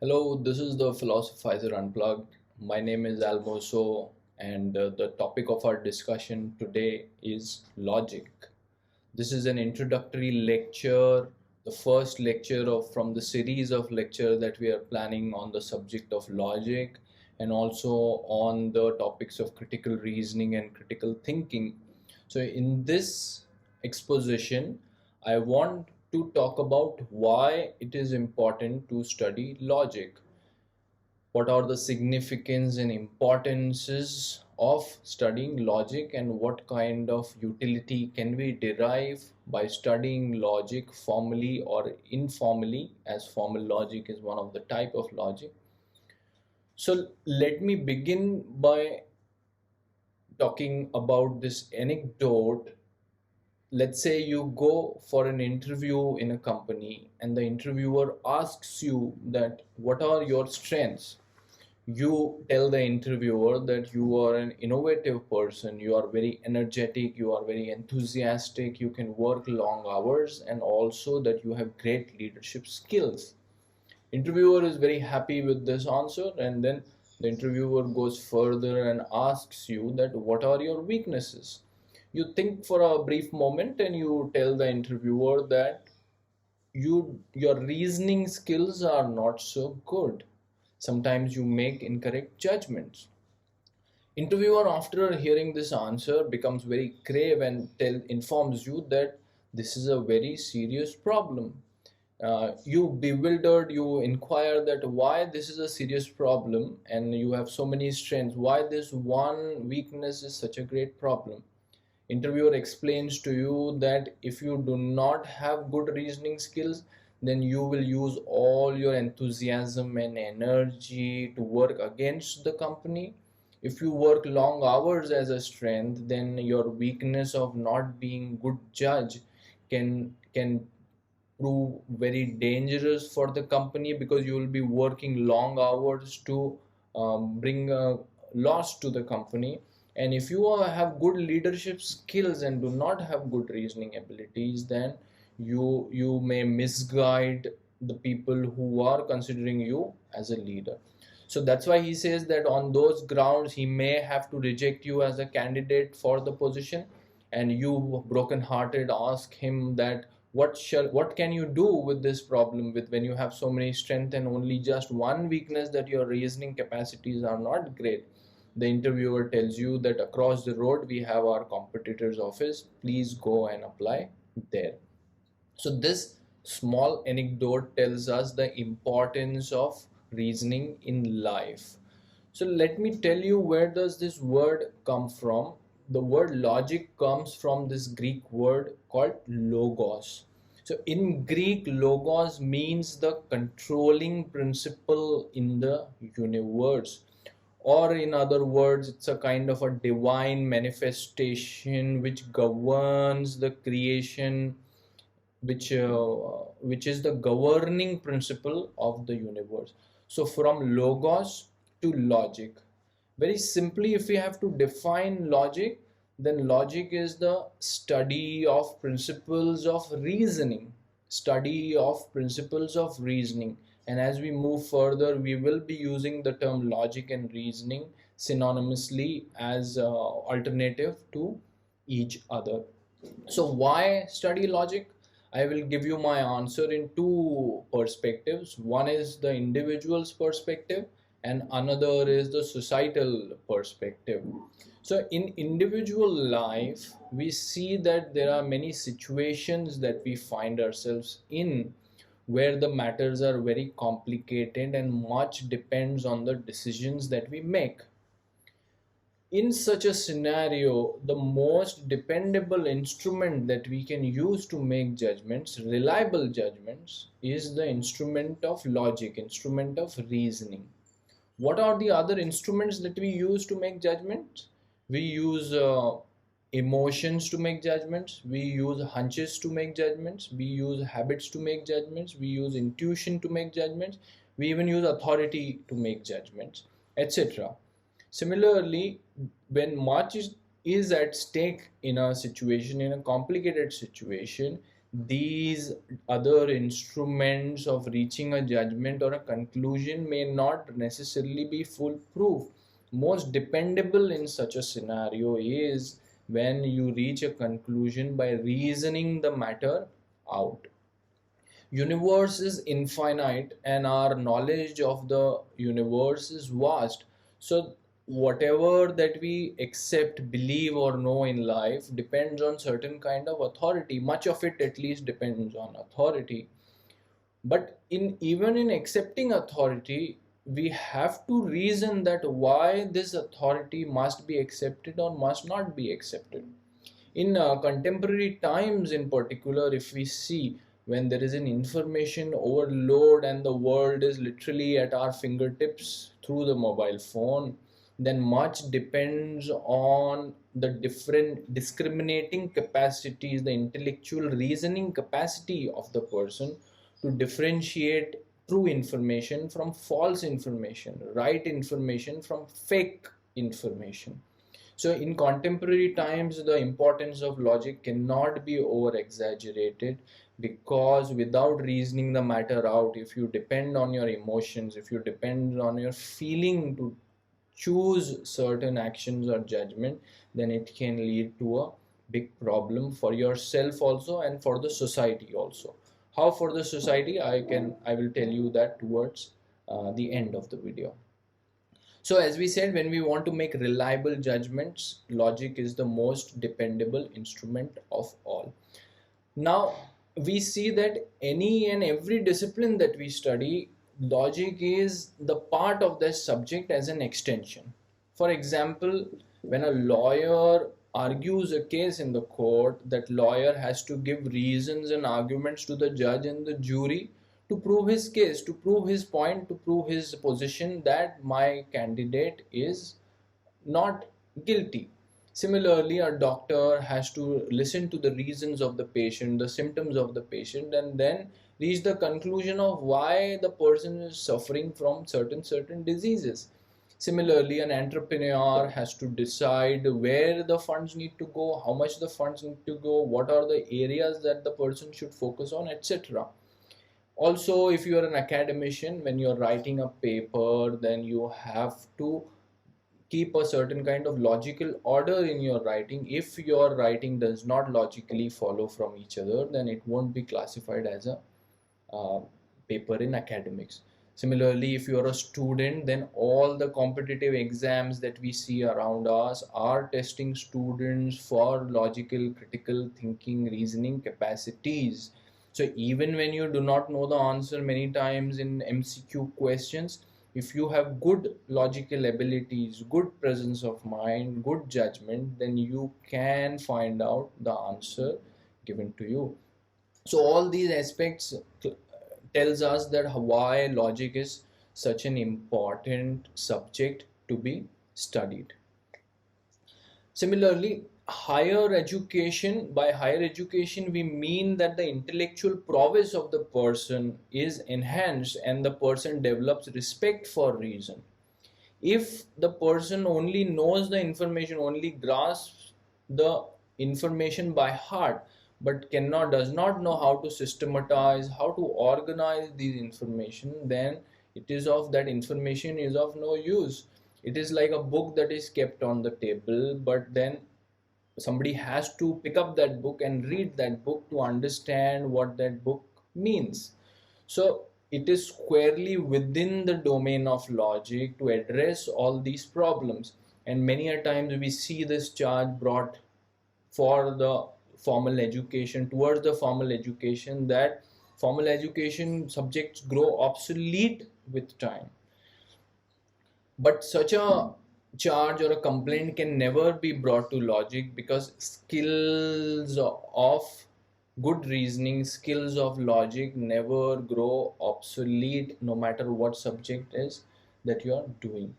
Hello, this is the Philosophiser Unplugged. My name is Almosow, and the topic of our discussion today is logic. This is an introductory lecture, the first lecture from the series of lectures that we are planning on the subject of logic and also on the topics of critical reasoning and critical thinking. So, in this exposition, I want to talk about why it is important to study logic. What are the significance and importances of studying logic, and what kind of utility can we derive by studying logic formally or informally, as formal logic is one of the type of logic. So let me begin by talking about this anecdote. Let's say you go for an interview in a company and the interviewer asks you that what are your strengths. You tell the interviewer that you are an innovative person, you are very energetic, you are very enthusiastic, you can work long hours, and also that you have great leadership skills. Interviewer is very happy with this answer, and then the interviewer goes further and asks you that what are your weaknesses. You think for a brief moment and you tell the interviewer that your reasoning skills are not so good. Sometimes you make incorrect judgments. Interviewer, after hearing this answer, becomes very grave and informs you that this is a very serious problem. You bewildered, you inquire that why this is a serious problem and you have so many strengths, why this one weakness is such a great problem. Interviewer explains to you that if you do not have good reasoning skills, then you will use all your enthusiasm and energy to work against the company. If you work long hours as a strength, then your weakness of not being good judge can prove very dangerous for the company, because you will be working long hours to bring a loss to the company. And if you have good leadership skills and do not have good reasoning abilities, then you may misguide the people who are considering you as a leader. So that's why he says that on those grounds he may have to reject you as a candidate for the position. And you, broken hearted, ask him that what can you do with this problem, with when you have so many strength and only just one weakness, that your reasoning capacities are not great. The interviewer tells you that across the road we have our competitor's office, please go and apply there. So this small anecdote tells us the importance of reasoning in life. So let me tell you, where does this word come from? The word logic comes from this Greek word called logos. So in Greek, logos means the controlling principle in the universe. Or in other words, it's a kind of a divine manifestation which governs the creation, which is the governing principle of the universe. So from logos to logic, very simply, if we have to define logic, then logic is the study of principles of reasoning. Study of principles of reasoning. And as we move further, we will be using the term logic and reasoning synonymously as alternative to each other. So why study logic? I will give you my answer in two perspectives. One is the individual's perspective and another is the societal perspective. So in individual life, we see that there are many situations that we find ourselves in where the matters are very complicated and much depends on the decisions that we make. In such a scenario, the most dependable instrument that we can use to make judgments, reliable judgments, is the instrument of logic, instrument of reasoning. What are the other instruments that we use to make judgments? We use emotions to make judgments, we use hunches to make judgments, we use habits to make judgments, we use intuition to make judgments, we even use authority to make judgments, etc. Similarly, when much is at stake in a situation, in a complicated situation, these other instruments of reaching a judgment or a conclusion may not necessarily be foolproof. Most dependable in such a scenario is when you reach a conclusion by reasoning the matter out. Universe is infinite and our knowledge of the universe is vast. So whatever that we accept, believe or know in life depends on certain kind of authority. Much of it at least depends on authority. But in even in accepting authority, we have to reason that why this authority must be accepted or must not be accepted. In contemporary times in particular, if we see, when there is an information overload and the world is literally at our fingertips through the mobile phone, then much depends on the different discriminating capacities, the intellectual reasoning capacity of the person to differentiate true information from false information, right information from fake information. So, in contemporary times, the importance of logic cannot be over exaggerated, because without reasoning the matter out, if you depend on your emotions, if you depend on your feeling to choose certain actions or judgment, then it can lead to a big problem for yourself also and for the society also. How for the society? I will tell you that towards the end of the video. So as we said, when we want to make reliable judgments, logic is the most dependable instrument of all. Now, we see that any and every discipline that we study, logic is the part of the subject as an extension. For example, when a lawyer argues a case in the court, that lawyer has to give reasons and arguments to the judge and the jury to prove his case, to prove his point, to prove his position that my candidate is not guilty. Similarly, a doctor has to listen to the reasons of the patient, the symptoms of the patient, and then reach the conclusion of why the person is suffering from certain diseases. Similarly, an entrepreneur has to decide where the funds need to go, how much the funds need to go, what are the areas that the person should focus on, etc. Also, if you are an academician, when you're writing a paper, then you have to keep a certain kind of logical order in your writing. If your writing does not logically follow from each other, then it won't be classified as a paper in academics. Similarly, if you are a student, then all the competitive exams that we see around us are testing students for logical, critical thinking, reasoning capacities. So even when you do not know the answer many times in MCQ questions, if you have good logical abilities, good presence of mind, good judgment, then you can find out the answer given to you. So all these aspects tells us that why logic is such an important subject to be studied. Similarly, higher education, by higher education we mean that the intellectual prowess of the person is enhanced and the person develops respect for reason. If the person only knows the information, only grasps the information by heart, but does not know how to systematize, how to organize these information, then that information is of no use. It is like a book that is kept on the table, but then somebody has to pick up that book and read that book to understand what that book means. So it is squarely within the domain of logic to address all these problems. And many a times we see this charge brought for the formal education, towards the formal education, that formal education subjects grow obsolete with time. But such a charge or a complaint can never be brought to logic, because skills of good reasoning, skills of logic never grow obsolete no matter what subject is that you are doing.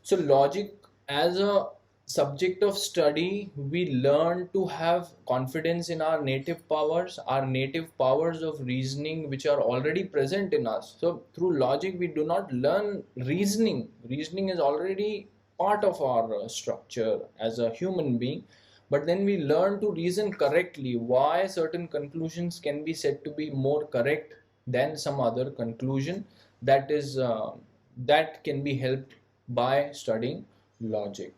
So logic as a subject of study, we learn to have confidence in our native powers of reasoning which are already present in us. So through logic we do not learn reasoning. Reasoning is already part of our structure as a human being, But then we learn to reason correctly why certain conclusions can be said to be more correct than some other conclusion. That can be helped by studying logic.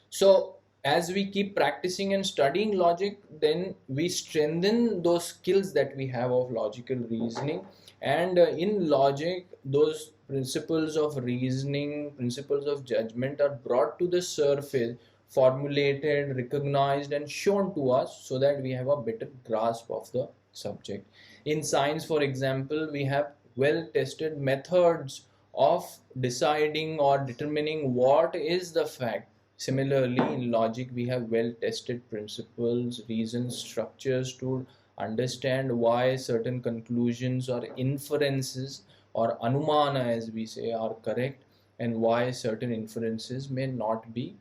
So as we keep practicing and studying logic, then we strengthen those skills that we have of logical reasoning. And in logic, those principles of reasoning, principles of judgment are brought to the surface, formulated, recognized, and shown to us so that we have a better grasp of the subject. In science, for example, we have well tested methods of deciding or determining what is the fact. Similarly, in logic, we have well-tested principles, reasons, structures to understand why certain conclusions or inferences or anumana, as we say, are correct, and why certain inferences may not be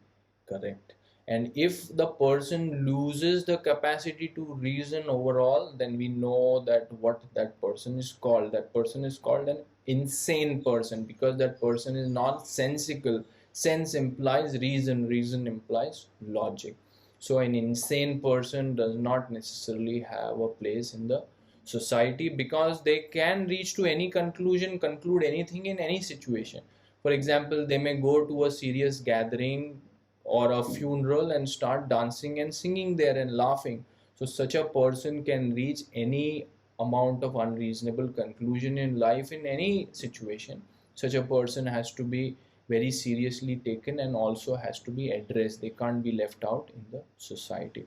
correct. And if the person loses the capacity to reason overall, then we know that what that person is called. That person is called an insane person, because that person is nonsensical. Sense implies reason, reason implies logic. So an insane person does not necessarily have a place in the society, because they can reach to any conclusion, conclude anything in any situation. For example, they may go to a serious gathering or a funeral and start dancing and singing there and laughing. So such a person can reach any amount of unreasonable conclusion in life in any situation. Such a person has to be very seriously taken and also has to be addressed. They can't be left out in the society.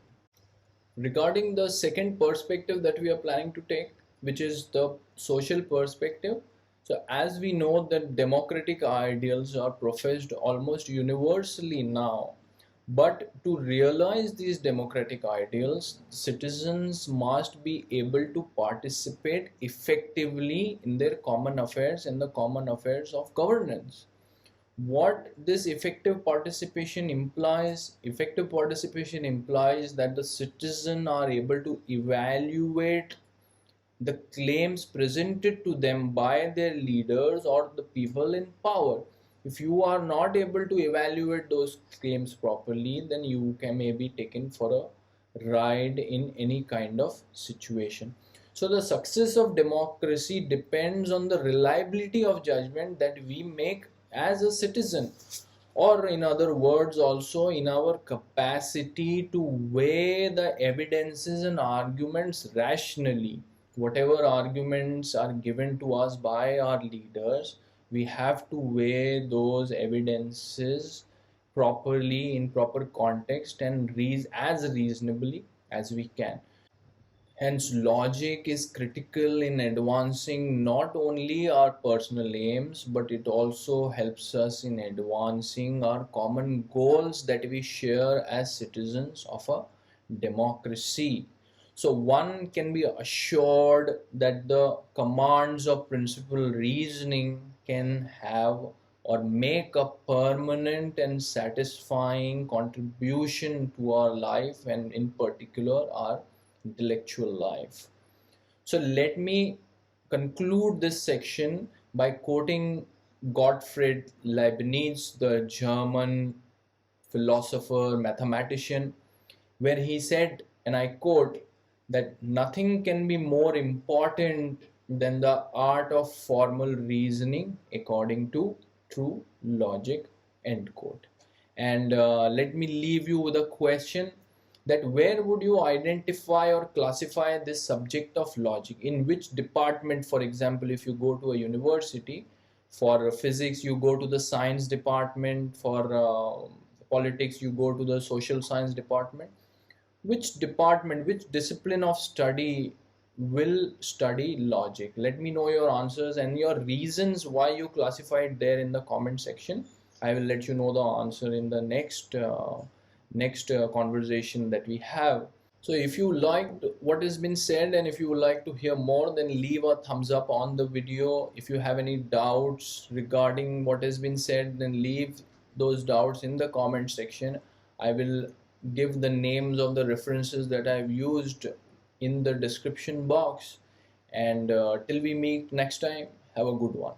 Regarding the second perspective that we are planning to take, which is the social perspective. So as we know that democratic ideals are professed almost universally now, but to realize these democratic ideals, citizens must be able to participate effectively in their common affairs and the common affairs of governance. What this effective participation implies that the citizen are able to evaluate the claims presented to them by their leaders or the people in power. If you are not able to evaluate those claims properly, then you may be taken for a ride in any kind of situation. So the success of democracy depends on the reliability of judgment that we make as a citizen, or in other words, also in our capacity to weigh the evidences and arguments rationally. Whatever arguments are given to us by our leaders, we have to weigh those evidences properly in proper context and as reasonably as we can. Hence, logic is critical in advancing not only our personal aims, but it also helps us in advancing our common goals that we share as citizens of a democracy. So one can be assured that the commands of principal reasoning can have or make a permanent and satisfying contribution to our life, and in particular our intellectual life. So let me conclude this section by quoting Gottfried Leibniz, the German philosopher, mathematician, where he said, and I quote, that nothing can be more important than the art of formal reasoning according to true logic, end quote. And let me leave you with a question, that where would you identify or classify this subject of logic? In which department? For example, if you go to a university, for physics you go to the science department, for politics you go to the social science department. Which department, which discipline of study will study logic? Let me know your answers and your reasons why you classified there in the comment section. I will let you know the answer in the next conversation that we have. So if you liked what has been said and if you would like to hear more, then leave a thumbs up on the video. If you have any doubts regarding what has been said, then leave those doubts in the comment section. I will give the names of the references that I've used in the description box. And till we meet next time, have a good one.